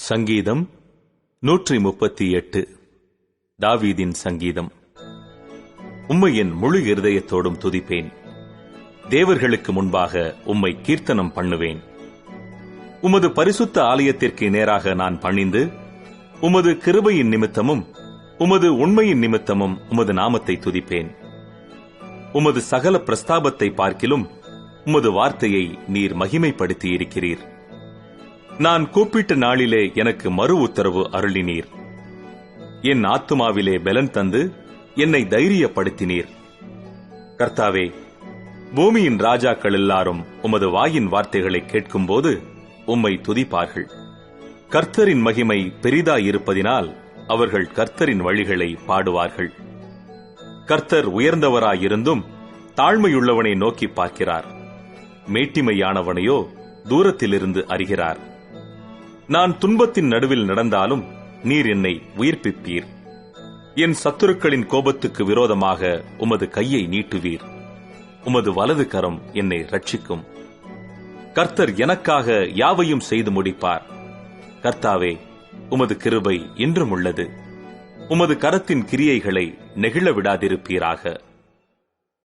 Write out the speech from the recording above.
சங்கீதம் 138. தாவீதின் சங்கீதம். உம்மை என் முழு இருதயத்தோடும் துதிப்பேன். தேவர்களுக்கு முன்பாக உம்மை கீர்த்தனம் பண்ணுவேன். உமது பரிசுத்த ஆலயத்திற்கு நேராக நான் பணிந்து, உமது கிருபையின் நிமித்தமும் உமது உண்மையின் நிமித்தமும் உமது நாமத்தை துதிப்பேன். உமது சகல பிரஸ்தாபத்தை பார்க்கிலும் உமது வார்த்தையை நீர் மகிமைப்படுத்தி இருக்கிறீர். நான் கூப்பிட்ட நாளிலே எனக்கு மறு உத்தரவு அருளினீர். என் ஆத்துமாவிலே பலன் தந்து என்னை தைரியப்படுத்தினீர். கர்த்தாவே, பூமியின் ராஜாக்கள் எல்லாரும் உமது வாயின் வார்த்தைகளை கேட்கும்போது உம்மை துதிப்பார்கள். கர்த்தரின் மகிமை பெரிதாயிருப்பதினால் அவர்கள் கர்த்தரின் வழிகளை பாடுவார்கள். கர்த்தர் உயர்ந்தவராயிருந்தும் தாழ்மையுள்ளவனை நோக்கி பார்க்கிறார். மேட்டிமையானவனையோ தூரத்திலிருந்து அறிகிறார். நான் துன்பத்தின் நடுவில் நடந்தாலும் நீர் என்னை உயிர்ப்பிப்பீர். என் சத்துருக்களின் கோபத்துக்கு விரோதமாக உமது கையை நீட்டுவீர். உமது வலது கரம் என்னை ரட்சிக்கும். கர்த்தர் எனக்காக யாவையும் செய்து முடிப்பார். கர்த்தாவே, உமது கிருபை என்றும் உள்ளது. உமது கரத்தின் கிரியைகளை நெகிழ விடாதிருப்பீராக.